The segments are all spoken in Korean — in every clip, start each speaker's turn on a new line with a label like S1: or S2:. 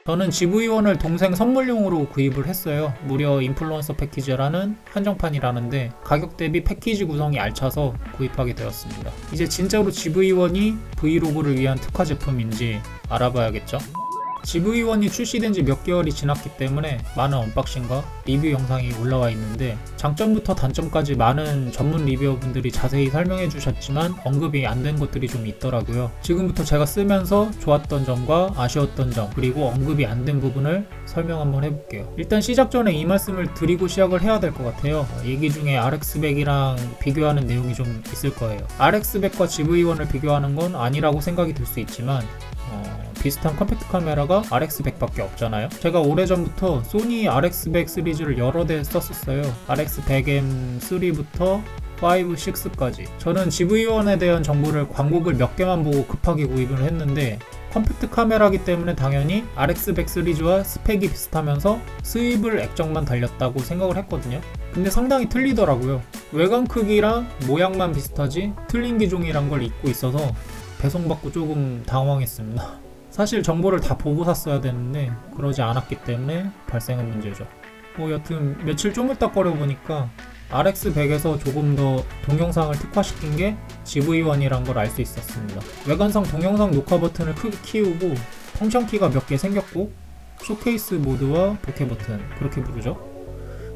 S1: 저는 GV1을 동생 선물용으로 구입을 했어요. 무려 인플루언서 패키지라는 한정판이라는데 가격 대비 패키지 구성이 알차서 구입하게 되었습니다. 이제 진짜로 GV1이 브이로그를 위한 특화 제품인지 알아봐야겠죠? GV1이 출시된 지 몇 개월이 지났기 때문에 많은 언박싱과 리뷰 영상이 올라와 있는데 장점부터 단점까지 많은 전문 리뷰어분들이 자세히 설명해 주셨지만 언급이 안 된 것들이 좀 있더라고요. 지금부터 제가 쓰면서 좋았던 점과 아쉬웠던 점 그리고 언급이 안 된 부분을 설명 한번 해볼게요. 일단 시작 전에 이 말씀을 드리고 시작을 해야 될 것 같아요. 얘기 중에 RX100이랑 비교하는 내용이 좀 있을 거예요. RX100과 GV1을 비교하는 건 아니라고 생각이 들 수 있지만 비슷한 컴팩트 카메라가 RX100밖에 없잖아요. 제가 오래전부터 소니 RX100 시리즈를 여러 대 썼었어요. RX100M3부터 5, 6까지. 저는 GV1에 대한 정보를 광고글 몇 개만 보고 급하게 구입을 했는데 컴팩트 카메라기 때문에 당연히 RX100 시리즈와 스펙이 비슷하면서 수입을 액정만 달렸다고 생각을 했거든요. 근데 상당히 틀리더라고요. 외관 크기랑 모양만 비슷하지 틀린 기종이란 걸 잊고 있어서 배송받고 조금 당황했습니다. 사실 정보를 다 보고 샀어야 되는데 그러지 않았기 때문에 발생한 문제죠. 여튼 며칠 쪼물딱거려 보니까 RX100에서 조금 더 동영상을 특화시킨 게 GV1이란 걸 알 수 있었습니다. 외관상 동영상 녹화 버튼을 크게 키우고 펑션 키가 몇 개 생겼고 쇼케이스 모드와 보케 버튼 그렇게 부르죠.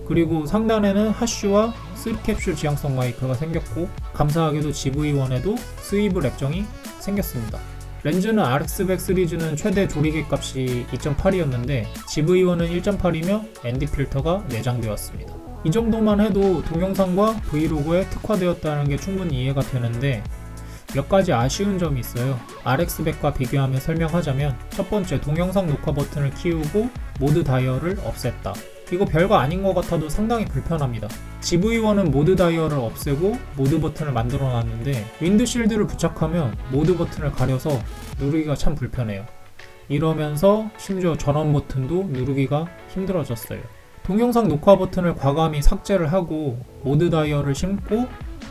S1: 그리고 상단에는 하쉬와 3캡슐 지향성 마이크가 생겼고 감사하게도 GV1에도 스위블 액정이 생겼습니다. 렌즈는 RX100 시리즈는 최대 조리개 값이 2.8이었는데 GV1은 1.8이며 ND 필터가 내장되었습니다. 이 정도만 해도 동영상과 브이로그에 특화되었다는 게 충분히 이해가 되는데 몇 가지 아쉬운 점이 있어요. RX100과 비교하며 설명하자면 첫 번째, 동영상 녹화 버튼을 키우고 모드 다이얼을 없앴다. 이거 별거 아닌 것 같아도 상당히 불편합니다. GV1은 모드 다이얼을 없애고 모드 버튼을 만들어 놨는데 윈드실드를 부착하면 모드 버튼을 가려서 누르기가 참 불편해요. 이러면서 심지어 전원 버튼도 누르기가 힘들어졌어요. 동영상 녹화 버튼을 과감히 삭제를 하고 모드 다이얼을 심고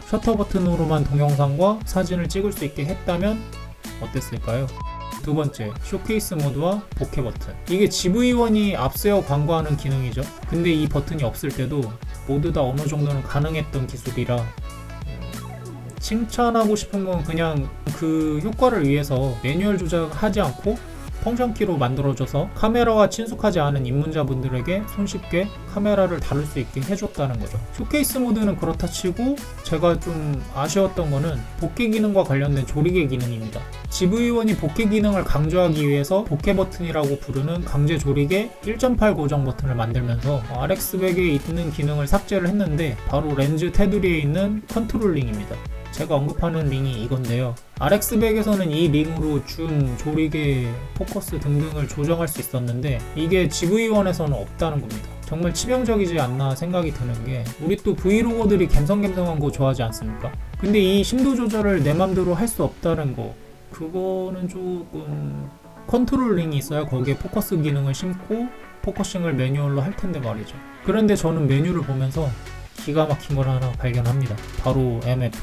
S1: 셔터 버튼으로만 동영상과 사진을 찍을 수 있게 했다면 어땠을까요? 두 번째, 쇼케이스 모드와 보케 버튼. 이게 GV1이 앞세워 광고하는 기능이죠. 근데 이 버튼이 없을 때도 모두 다 어느 정도는 가능했던 기술이라 칭찬하고 싶은 건 그냥 그 효과를 위해서 매뉴얼 조작하지 않고 펑션키로 만들어져서 카메라와 친숙하지 않은 입문자분들에게 손쉽게 카메라를 다룰 수 있게 해줬다는 거죠. 쇼케이스 모드는 그렇다 치고 제가 좀 아쉬웠던 거는 복귀 기능과 관련된 조리개 기능입니다. GV1이 복귀 기능을 강조하기 위해서 복귀 버튼이라고 부르는 강제 조리개 1.8 고정 버튼을 만들면서 RX100에 있는 기능을 삭제를 했는데 바로 렌즈 테두리에 있는 컨트롤 링입니다. 제가 언급하는 링이 이건데요. RX100에서는 이 링으로 줌, 조리개, 포커스 등등을 조정할 수 있었는데 이게 GV1에서는 없다는 겁니다. 정말 치명적이지 않나 생각이 드는 게 우리 또 브이로거들이 갬성갬성한 거 좋아하지 않습니까? 근데 이 심도 조절을 내 맘대로 할 수 없다는 거 그거는 조금 컨트롤 링이 있어야 거기에 포커스 기능을 심고 포커싱을 매뉴얼로 할 텐데 말이죠. 그런데 저는 메뉴를 보면서 기가 막힌 걸 하나 발견합니다. 바로 MF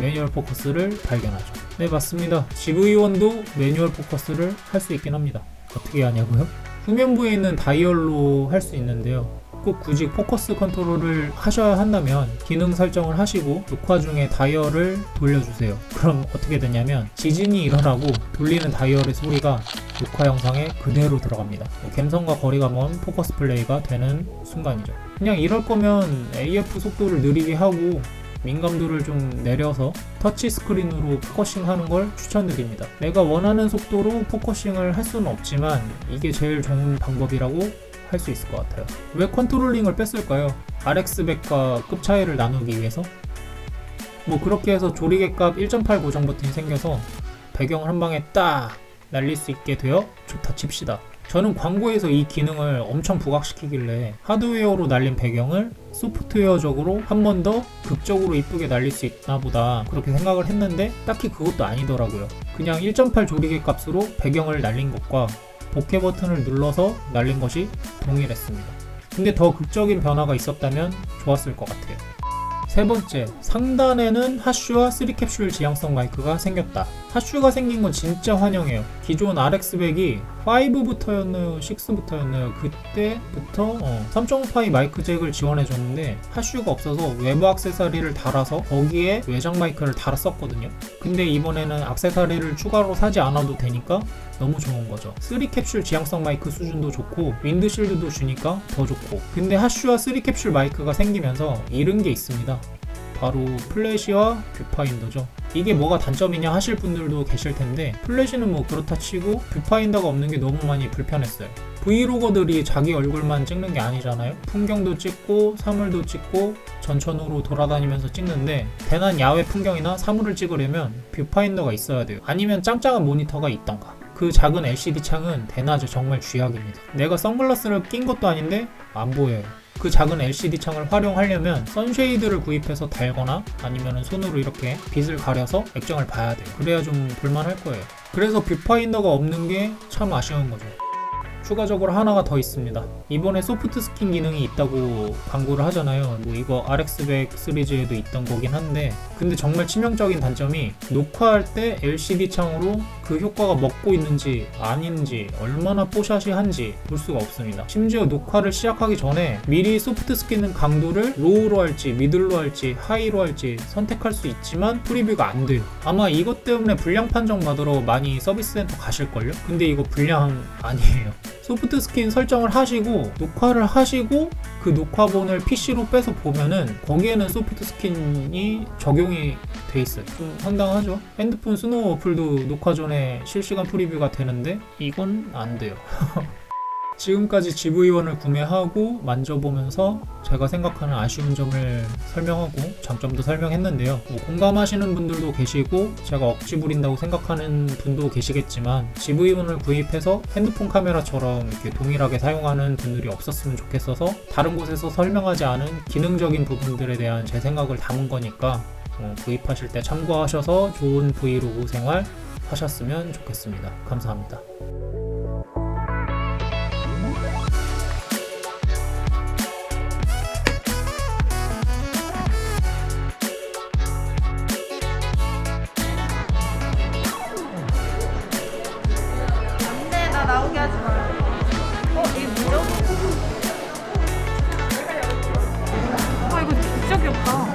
S1: 매뉴얼 포커스를 발견하죠. 네, 맞습니다. GV1도 매뉴얼 포커스를 할 수 있긴 합니다. 어떻게 하냐고요? 후면부에 있는 다이얼로 할 수 있는데요. 꼭 굳이 포커스 컨트롤을 하셔야 한다면 기능 설정을 하시고 녹화 중에 다이얼을 돌려주세요. 그럼 어떻게 되냐면 지진이 일어나고 돌리는 다이얼의 소리가 녹화 영상에 그대로 들어갑니다. 갬성과 거리가 먼 포커스 플레이가 되는 순간이죠. 그냥 이럴 거면 AF 속도를 느리게 하고 민감도를 좀 내려서 터치 스크린으로 포커싱 하는 걸 추천드립니다. 내가 원하는 속도로 포커싱을 할 수는 없지만 이게 제일 좋은 방법이라고 할 수 있을 것 같아요. 왜 컨트롤링을 뺐을까요? RX100과 급 차이를 나누기 위해서? 그렇게 해서 조리개 값 1.8 고정 버튼이 생겨서 배경을 한 방에 딱 날릴 수 있게 되어 좋다 칩시다. 저는 광고에서 이 기능을 엄청 부각시키길래 하드웨어로 날린 배경을 소프트웨어적으로 한 번 더 극적으로 이쁘게 날릴 수 있나 보다 그렇게 생각을 했는데 딱히 그것도 아니더라고요. 그냥 1.8 조리개 값으로 배경을 날린 것과 보케 버튼을 눌러서 날린 것이 동일했습니다. 근데 더 극적인 변화가 있었다면 좋았을 것 같아요. 세 번째, 상단에는 하쉬와 3캡슐 지향성 마이크가 생겼다. 핫슈가 생긴 건 진짜 환영해요. 기존 RX100이 5부터였나요? 6부터였나요? 그때부터 3.5파이 마이크 잭을 지원해줬는데 핫슈가 없어서 외부 액세서리를 달아서 거기에 외장 마이크를 달았었거든요. 근데 이번에는 액세서리를 추가로 사지 않아도 되니까 너무 좋은 거죠. 3캡슐 지향성 마이크 수준도 좋고 윈드실드도 주니까 더 좋고. 근데 핫슈와 3캡슐 마이크가 생기면서 잃은 게 있습니다. 바로 플래시와 뷰파인더죠. 이게 뭐가 단점이냐 하실 분들도 계실 텐데 플래시는 뭐 그렇다 치고 뷰파인더가 없는 게 너무 많이 불편했어요. 브이로거들이 자기 얼굴만 찍는 게 아니잖아요. 풍경도 찍고 사물도 찍고 전천후로 돌아다니면서 찍는데 대난 야외 풍경이나 사물을 찍으려면 뷰파인더가 있어야 돼요. 아니면 짱짱한 모니터가 있던가. 그 작은 LCD 창은 대낮에 정말 쥐약입니다. 내가 선글라스를 낀 것도 아닌데 안 보여요. 그 작은 LCD 창을 활용하려면 선쉐이드를 구입해서 달거나 아니면 손으로 이렇게 빛을 가려서 액정을 봐야 돼요. 그래야 좀 볼만할 거예요. 그래서 뷰파인더가 없는 게 참 아쉬운 거죠. 추가적으로 하나가 더 있습니다. 이번에 소프트 스킨 기능이 있다고 광고를 하잖아요. 뭐 이거 RX100 시리즈에도 있던 거긴 한데 근데 정말 치명적인 단점이 녹화할 때 LCD 창으로 그 효과가 먹고 있는지 아닌지 얼마나 뽀샤시한지 볼 수가 없습니다. 심지어 녹화를 시작하기 전에 미리 소프트 스킨 강도를 로우로 할지 미들로 할지 하이로 할지 선택할 수 있지만 프리뷰가 안 돼요. 아마 이것 때문에 불량 판정 받으러 많이 서비스 센터 가실걸요? 근데 이거 불량 아니에요. 소프트 스킨 설정을 하시고 녹화를 하시고 그 녹화본을 PC로 빼서 보면은 거기에는 소프트 스킨이 적용이 돼 있어요. 좀 황당하죠? 핸드폰 스노우 어플도 녹화 전에 실시간 프리뷰가 되는데 이건 안 돼요. 지금까지 GV1을 구매하고 만져보면서 제가 생각하는 아쉬운 점을 설명하고 장점도 설명했는데요. 뭐 공감하시는 분들도 계시고 제가 억지 부린다고 생각하는 분도 계시겠지만 GV1을 구입해서 핸드폰 카메라처럼 이렇게 동일하게 사용하는 분들이 없었으면 좋겠어서 다른 곳에서 설명하지 않은 기능적인 부분들에 대한 제 생각을 담은 거니까 구입하실 때 참고하셔서 좋은 브이로그 생활 하셨으면 좋겠습니다. 감사합니다.
S2: 나오게 하지 마. 이게 뭐죠? 이거 진짜 귀엽다.